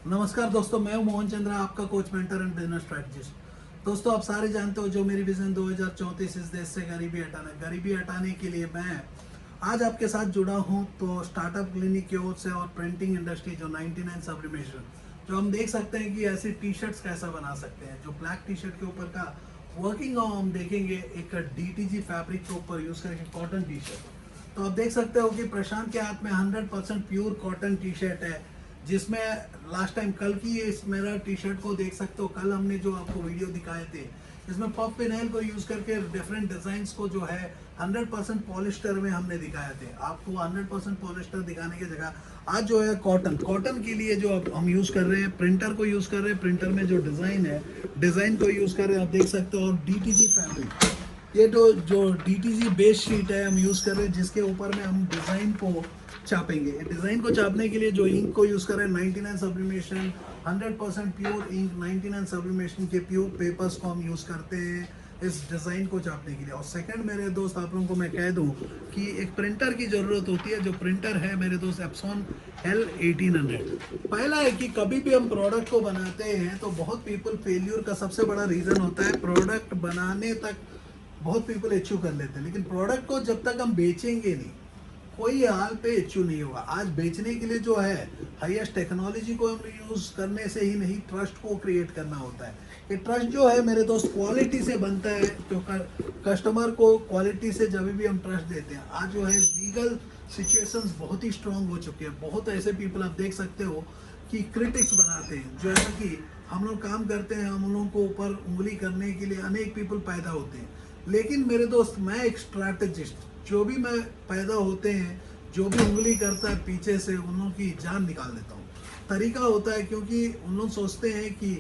नमस्कार दोस्तों, मैं हूं मोहन चंद्रा, आपका coach mentor and business strategist. दोस्तों, आप सारे जानते हो जो मेरी विजन 2034 इस देश से गरीबी हटाने के लिए मैं आज आपके साथ जुड़ा हूं। तो स्टार्टअप क्लिनिक की ओर से और प्रिंटिंग इंडस्ट्री जो 99 सब्लिमेशन, जो हम देख सकते हैं कि ऐसी टी शर्ट्स कैसा बना सकते हैं। जो ब्लैक टी शर्ट के ऊपर का वर्किंग हम देखेंगे एक डीटीजी फैब्रिक के ऊपर यूज करके कॉटन टी शर्ट। तो आप देख सकते हो कि प्रशांत के हाथ में 100% प्योर कॉटन टी शर्ट है, जिसमें लास्ट टाइम कल की इस मेरा टी शर्ट को देख सकते हो। कल हमने जो आपको वीडियो दिखाए थे, इसमें पफ पिनाइल को यूज करके डिफरेंट डिजाइन को जो है 100% पॉलिस्टर में हमने दिखाए थे। आपको 100% पॉलिस्टर दिखाने की जगह आज जो है कॉटन के लिए जो अब हम यूज कर रहे हैं, प्रिंटर को यूज कर रहे हैं। प्रिंटर में जो डिजाइन है, डिजाइन को यूज कर रहे हैं, आप देख सकते हो। और डीटीजी फैब्रिक, ये जो डीटीजी बेस शीट है हम यूज कर रहे हैं, जिसके ऊपर में हम डिजाइन को छापेंगे। डिजाइन को छापने के लिए जो इंक को यूज कर रहे हैं, 99 सब्लिमेशन 100% प्योर इंक, 99 सब्लिमेशन के प्योर पेपर्स को हम यूज करते हैं इस डिजाइन को छापने के लिए। और सेकंड मेरे दोस्त, आप लोगों को मैं कह दूं कि एक प्रिंटर की जरूरत होती है। जो प्रिंटर है मेरे दोस्त, एप्सॉन L1800। पहला है कि कभी भी हम प्रोडक्ट को बनाते हैं तो बहुत पीपल फेल्यूर का सबसे बड़ा रीजन होता है प्रोडक्ट बनाने तक बहुत पीपल अचीव कर लेते हैं, लेकिन प्रोडक्ट को जब तक हम बेचेंगे नहीं, कोई हाल पे अचीव नहीं होगा। आज बेचने के लिए जो है हाईएस्ट टेक्नोलॉजी को हम यूज करने से ही नहीं, ट्रस्ट को क्रिएट करना होता है। ये ट्रस्ट जो है मेरे दोस्त क्वालिटी से बनता है। तो कस्टमर को क्वालिटी से जब भी हम ट्रस्ट देते हैं, आज जो है लीगल सिचुएशंस बहुत ही स्ट्रांग हो चुके हैं। बहुत ऐसे पीपल आप देख सकते हो कि क्रिटिक्स बनाते हैं, जो ऐसा कि हम लोग काम करते हैं, हम लोगों को ऊपर उंगली करने के लिए अनेक पीपल पैदा होते हैं। लेकिन मेरे दोस्त, मैं एक स्ट्रैटेजिस्ट, जो भी मैं पैदा होते हैं, जो भी उंगली करता है पीछे से, उन लोगों की जान निकाल देता हूँ। तरीका होता है, क्योंकि उन लोग सोचते हैं कि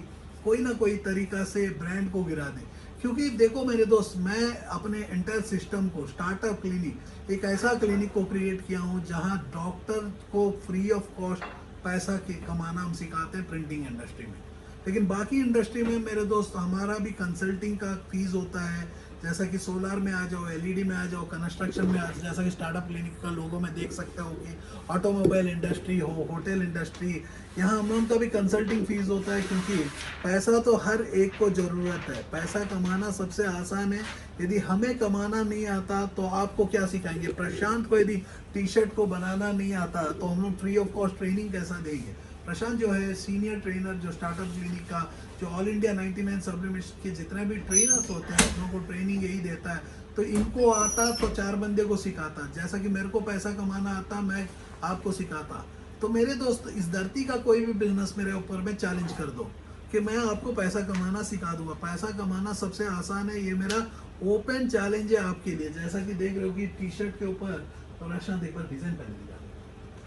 कोई ना कोई तरीका से ब्रांड को गिरा दें। क्योंकि देखो मेरे दोस्त, मैं अपने एंटायर सिस्टम को, स्टार्टअप क्लिनिक, एक ऐसा क्लिनिक को क्रिएट किया हूँ जहाँ डॉक्टर को फ्री ऑफ कॉस्ट पैसा कमाना हम सिखाते हैं प्रिंटिंग इंडस्ट्री में। लेकिन बाकी इंडस्ट्री में मेरे दोस्त हमारा भी कंसल्टिंग का फीस होता है। जैसा कि सोलार में आ जाओ, एलईडी में आ जाओ, कंस्ट्रक्शन में आ जाओ, जैसा कि स्टार्टअप क्लिनिक का लोगो में देख सकते हो कि ऑटोमोबाइल इंडस्ट्री हो, होटल इंडस्ट्री, यहाँ हम लोगों का भी कंसल्टिंग फीस होता है। क्योंकि पैसा तो हर एक को ज़रूरत है, पैसा कमाना सबसे आसान है। यदि हमें कमाना नहीं आता तो आपको क्या सिखाएंगे? प्रशांत को यदि टी शर्ट को बनाना नहीं आता तो हम लोग फ्री ऑफ कॉस्ट ट्रेनिंग कैसा देंगे? प्रशांत जो है सीनियर ट्रेनर, जो स्टार्टअप क्लिनिक का, जो ऑल इंडिया 99 सब्लिमेशन के जितने भी ट्रेनर्स होते हैं, उन लोगों को ट्रेनिंग यही देता है। तो इनको आता तो 4 बंदे को सिखाता, जैसा कि मेरे को पैसा कमाना आता, मैं आपको सिखाता। तो मेरे दोस्त, इस धरती का कोई भी बिजनेस मेरे ऊपर में चैलेंज कर दो कि मैं आपको पैसा कमाना सिखा दूंगा। पैसा कमाना सबसे आसान है, ये मेरा ओपन चैलेंज है आपके लिए। जैसा कि देख रहे हो कि टी शर्ट के ऊपर, तो प्रशांत एक बार डिजाइन पहन लिया,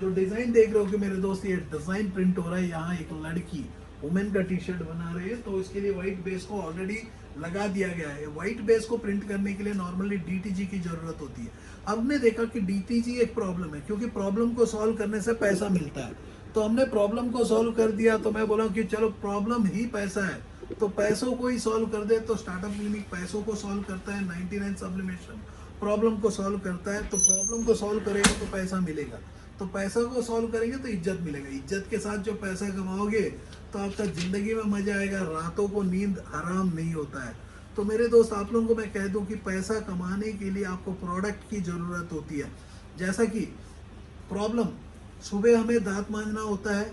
जो डिजाइन देख रहे हो कि मेरे दोस्त, ये डिजाइन प्रिंट हो रहा है। यहाँ एक लड़की वुमेन का टी शर्ट बना रही है, तो इसके लिए व्हाइट बेस को ऑलरेडी लगा दिया गया है। व्हाइट बेस को प्रिंट करने के लिए नॉर्मली डीटीजी की जरूरत होती है। अब हमने देखा कि डीटीजी एक प्रॉब्लम है, क्योंकि प्रॉब्लम को सॉल्व करने से पैसा मिलता है। तो हमने प्रॉब्लम को सॉल्व कर दिया। तो मैं बोला कि चलो, प्रॉब्लम ही पैसा है तो पैसों को ही सॉल्व कर दे। तो स्टार्टअप क्लिनिक पैसों को सॉल्व करता है, 99 सब्लिमेशन प्रॉब्लम को सॉल्व करता है। तो प्रॉब्लम को सॉल्व करेगा तो पैसा मिलेगा, तो पैसा को सॉल्व करेंगे तो इज्जत मिलेगा। इज्जत के साथ जो पैसा कमाओगे तो आपका जिंदगी में मजा आएगा, रातों को नींद हराम नहीं होता है। तो मेरे दोस्त, आप लोगों को मैं कह दूं कि पैसा कमाने के लिए आपको प्रोडक्ट की जरूरत होती है। जैसा कि प्रॉब्लम, सुबह हमें दांत मांजना होता है,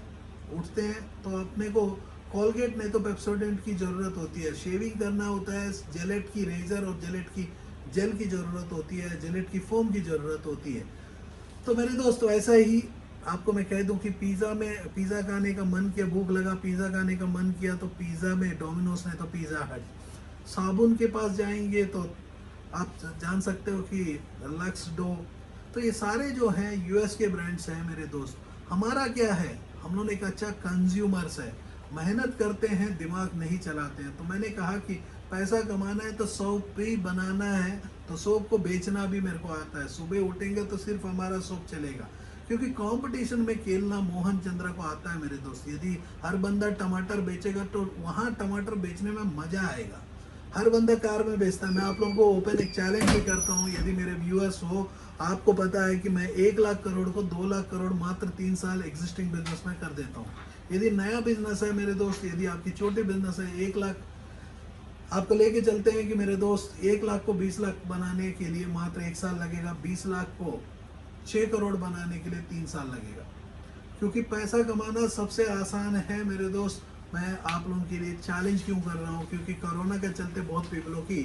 उठते हैं तो अपने को कॉलगेट नहीं तो पेप्सोडेंट की ज़रूरत होती है। शेविंग करना होता है, जेलेट की रेजर और जेलेट की जेल की ज़रूरत होती है, जेलेट की फोम की ज़रूरत होती है। तो मेरे दोस्त, ऐसा ही आपको मैं कह दूं कि पिज़्ज़ा खाने का मन किया, भूख लगा, पिज़्ज़ा खाने का मन किया, तो पिज़्ज़ा में डोमिनोज नहीं तो पिज़्ज़ा हट। साबुन के पास जाएंगे तो आप जान सकते हो कि लक्स डो। तो ये सारे जो हैं यूएस के ब्रांड्स हैं मेरे दोस्त। हमारा क्या है, हम लोग एक अच्छा कंज्यूमर्स है, मेहनत करते हैं, दिमाग नहीं चलाते हैं। तो मैंने कहा कि पैसा कमाना है तो सोप भी बनाना है, तो सोप को बेचना भी मेरे को आता है। सुबह उठेंगे तो सिर्फ हमारा सोप चलेगा, क्योंकि कंपटीशन में खेलना मोहन चंद्रा को आता है मेरे दोस्त। यदि हर बंदा टमाटर बेचेगा तो वहाँ टमाटर बेचने में मजा आएगा। हर बंदा कार में बेचता है। मैं आप लोगों को ओपन एक चैलेंज भी करता हूँ, यदि मेरे व्यूअर्स हो, आपको पता है कि मैं 1 लाख करोड़ को 2 लाख करोड़ मात्र 3 साल एग्जिस्टिंग बिजनेस में कर देता हूँ। यदि नया बिजनेस है मेरे दोस्त, यदि आपकी छोटी बिजनेस है, 1 लाख आपको लेके चलते हैं कि मेरे दोस्त 1 लाख को 20 लाख बनाने के लिए मात्र 1 साल लगेगा, 20 लाख को 6 करोड़ बनाने के लिए 3 साल लगेगा। क्योंकि पैसा कमाना सबसे आसान है मेरे दोस्त। मैं आप लोगों के लिए चैलेंज क्यों कर रहा हूँ, क्योंकि कोरोना के चलते बहुत पीपलों की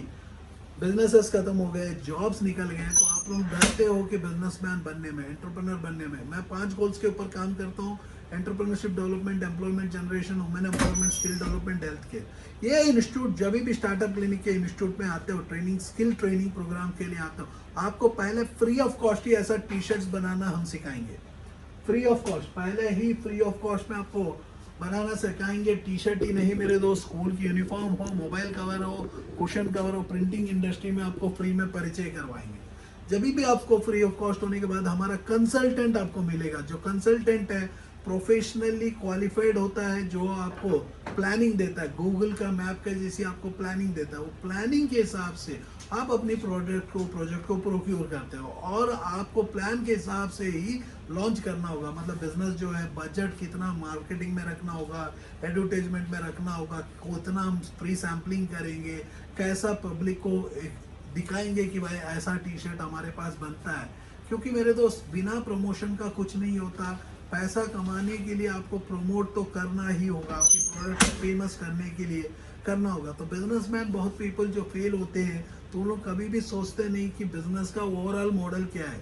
बिजनेसेस खत्म हो गए, जॉब्स निकल गए, तो आप लोग डरते हो कि बिजनेसमैन बनने में, एंटरप्रेन्योर बनने में। मैं 5 गोल्स के ऊपर काम करता हूँ: entrepreneurship development, employment generation, women empowerment, skill development, health care. ये इंस्टीट्यूट जब भी स्टार्टअप क्लिनिक के इंस्टीट्यूट में आते हो, ट्रेनिंग स्किल ट्रेनिंग प्रोग्राम के लिए आते हो, आपको पहले फ्री ऑफ कॉस्ट ही ऐसा टी शर्ट्स बनाना हम सिखाएंगे। फ्री ऑफ कॉस्ट, पहले ही फ्री ऑफ कॉस्ट में आपको बनाना सिखाएंगे। टी शर्ट ही नहीं मेरे दोस्त, स्कूल की यूनिफॉर्म हो, मोबाइल कवर हो, कुशन कवर हो, प्रिंटिंग इंडस्ट्री में आपको फ्री में परिचय करवाएंगे। जब भी आपको फ्री ऑफ कॉस्ट होने के बाद हमारा कंसल्टेंट आपको मिलेगा, जो कंसल्टेंट है प्रोफेशनली क्वालिफाइड होता है, जो आपको प्लानिंग देता है, गूगल का मैप का जैसी आपको प्लानिंग देता है। वो प्लानिंग के हिसाब से आप अपनी प्रोजेक्ट को प्रोक्योर करते हो, और आपको प्लान के हिसाब से ही लॉन्च करना होगा। मतलब बिजनेस जो है, बजट कितना मार्केटिंग में रखना होगा, एडवर्टाइजमेंट में रखना होगा, कितना हम प्री सैम्पलिंग करेंगे, कैसा पब्लिक को दिखाएंगे कि भाई ऐसा टी शर्ट हमारे पास बनता है। क्योंकि मेरे दोस्त बिना प्रमोशन का कुछ नहीं होता। पैसा कमाने के लिए आपको प्रमोट तो करना ही होगा, आपकी प्रोडक्ट फेमस करने के लिए करना होगा। तो बिजनेसमैन बहुत पीपल जो फेल होते हैं, तो वो लोग कभी भी सोचते नहीं कि बिजनेस का ओवरऑल मॉडल क्या है।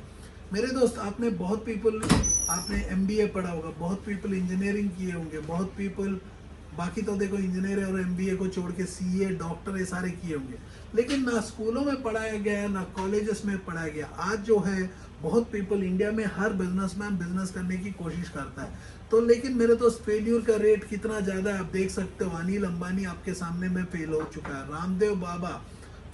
मेरे दोस्त, आपने बहुत पीपल, आपने एमबीए पढ़ा होगा, बहुत पीपल इंजीनियरिंग किए होंगे, बहुत पीपल बाकी तो देखो इंजीनियर और एमबीए को छोड़ के सीए, डॉक्टर, ये सारे किए होंगे, लेकिन ना स्कूलों में पढ़ाया गया ना कॉलेजेस में पढ़ाया गया। आज जो है बहुत पीपल इंडिया में, हर बिजनेसमैन बिजनेस करने की कोशिश करता है, तो लेकिन मेरे दोस्त फेल्यूर का रेट कितना ज़्यादा है आप देख सकते हो। अनिल अंबानी आपके सामने में फेल हो चुका है, रामदेव बाबा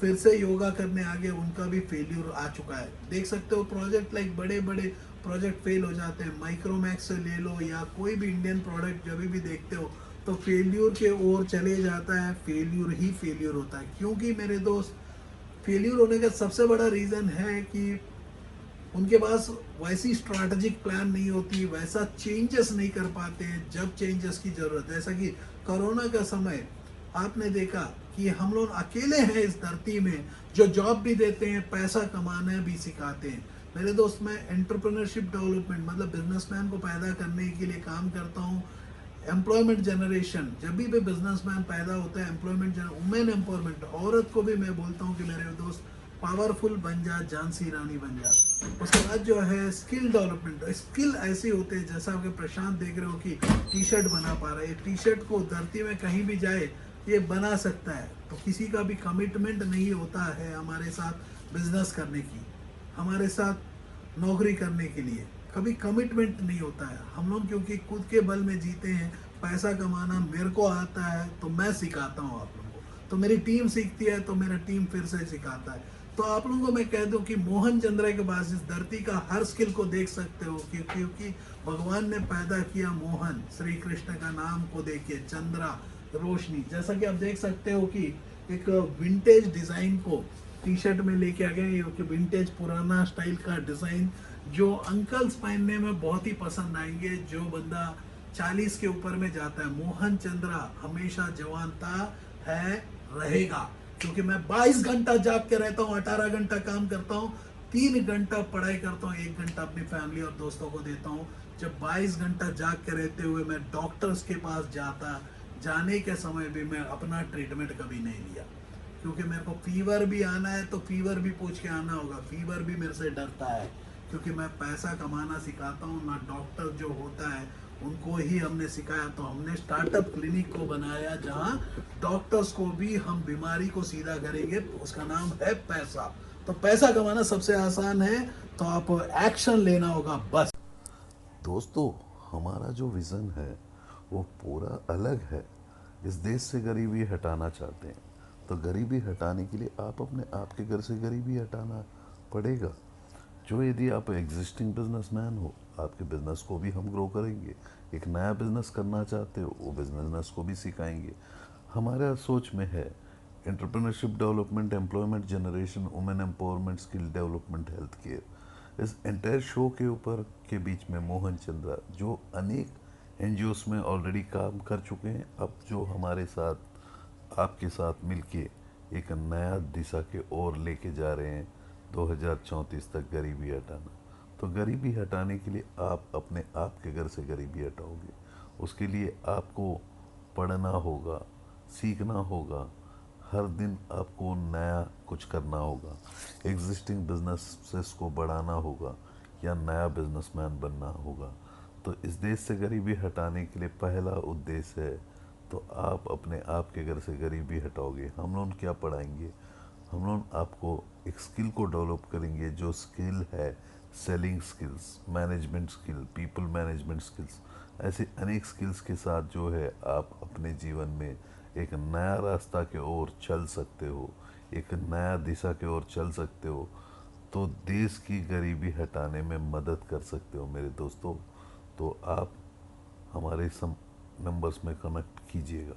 फिर से योगा करने आ गए, उनका भी फेल्यूर आ चुका है। देख सकते हो प्रोजेक्ट लाइक बड़े बड़े प्रोजेक्ट फेल हो जाते हैं। माइक्रोमैक्स से ले लो या कोई भी इंडियन प्रोडक्ट जब भी देखते हो तो फेल्यूर के ओर चले जाता है, फेल्यूर ही फेल्यूर होता है। क्योंकि मेरे दोस्त फेल्यूर होने का सबसे बड़ा रीज़न है कि उनके पास वैसी स्ट्रैटेजिक प्लान नहीं होती, वैसा चेंजेस नहीं कर पाते हैं जब चेंजेस की जरूरत है। जैसा कि कोरोना का समय आपने देखा कि हम लोग अकेले हैं इस धरती में जो जॉब भी देते हैं, पैसा कमाना भी सिखाते हैं। मेरे दोस्त, मैं एंटरप्रेन्योरशिप डेवलपमेंट मतलब बिजनेसमैन को पैदा करने के लिए काम करता हूँ। एम्प्लॉयमेंट जनरेशन, जब भी बिजनेसमैन पैदा होता है, एम्प्लॉयमेंट वुमेन एम्पावरमेंट, औरत को भी मैं बोलता हूँ कि मेरे दोस्त पावरफुल बन जा, झांसी रानी बन जा। उसके बाद जो है स्किल डेवलपमेंट, स्किल ऐसी होते हैं जैसा आपके प्रशांत देख रहे हो कि टी शर्ट बना पा रहा है, टी शर्ट को धरती में कहीं भी जाए ये बना सकता है। तो किसी का भी कमिटमेंट नहीं होता है हमारे साथ बिजनेस करने की, हमारे साथ नौकरी करने के लिए कभी कमिटमेंट नहीं होता है। हम लोग क्योंकि खुद के बल में जीते हैं, पैसा कमाना मेरे को आता है तो मैं सिखाता हूँ आप लोगों को, तो मेरी टीम सीखती है तो मेरा टीम फिर से सिखाता है। तो आप लोगों को मैं कह दूं कि मोहन चंद्रा के पास इस धरती का हर स्किल को देख सकते हो, क्योंकि भगवान ने पैदा किया मोहन, श्री कृष्ण का नाम को देखिए, चंद्रा, रोशनी। जैसा कि आप देख सकते हो कि एक विंटेज डिजाइन को टी शर्ट में लेके आ गए, कि विंटेज पुराना स्टाइल का डिजाइन जो अंकल्स पहनने में बहुत ही पसंद आएंगे। जो बंदा 40 के ऊपर में जाता है, मोहन चंद्रा हमेशा जवान था, है, रहेगा। क्योंकि मैं 22 घंटा जाग के रहता हूँ, 18 घंटा काम करता हूँ, 3 घंटा पढ़ाई करता हूँ, 1 घंटा अपनी फैमिली और दोस्तों को देता हूँ। जब 22 घंटा जाग के रहते हुए मैं डॉक्टर्स के पास जाने के समय भी मैं अपना ट्रीटमेंट कभी नहीं लिया, क्योंकि मेरे को फीवर भी आना है तो फीवर भी पूछ के आना होगा, फीवर भी मेरे से डरता है। क्योंकि मैं पैसा कमाना सिखाता हूँ ना, डॉक्टर जो होता है उनको ही हमने सिखाया। तो हमने स्टार्टअप क्लिनिक को बनाया जहाँ डॉक्टर्स को भी हम बीमारी को सीधा करेंगे, उसका नाम है पैसा। तो पैसा कमाना सबसे आसान है, तो आप एक्शन लेना होगा बस। दोस्तों, हमारा जो विज़न है वो पूरा अलग है। इस देश से गरीबी हटाना चाहते हैं, तो गरीबी हटाने के लिए आप अपने आपके घर से गरीबी हटाना पड़ेगा। जो यदि आप एग्जिस्टिंग बिजनेसमैन हो, आपके बिजनेस को भी हम ग्रो करेंगे। एक नया बिजनेस करना चाहते हो, वो बिजनेस को भी सिखाएंगे। हमारा सोच में है entrepreneurship development, employment generation, women empowerment, skill development, health care. इस एंटायर शो के ऊपर के बीच में मोहन चंद्रा जो अनेक एनजीओस में ऑलरेडी काम कर चुके हैं, अब जो हमारे साथ आपके साथ मिलके एक नया दिशा के ओर लेके जा रहे हैं 2034 तक गरीबी हटाना। तो गरीबी हटाने के लिए आप अपने आप के घर से गरीबी हटाओगे। उसके लिए आपको पढ़ना होगा, सीखना होगा, हर दिन आपको नया कुछ करना होगा, एग्जिस्टिंग बिजनेसेस को बढ़ाना होगा या नया बिजनेसमैन बनना होगा। तो इस देश से गरीबी हटाने के लिए पहला उद्देश्य है, तो आप अपने आप के घर से गरीबी हटाओगे। हम लोग क्या पढ़ाएंगे? हम लोग आपको एक स्किल को डेवलप करेंगे, जो स्किल है selling skills, management skill, people management skills. ऐसे अनेक स्किल्स के साथ जो है आप अपने जीवन में एक नया रास्ता के ओर चल सकते हो, एक नया दिशा के ओर चल सकते हो, तो देश की गरीबी हटाने में मदद कर सकते हो मेरे दोस्तों। तो आप हमारे नंबर्स में कनेक्ट कीजिएगा।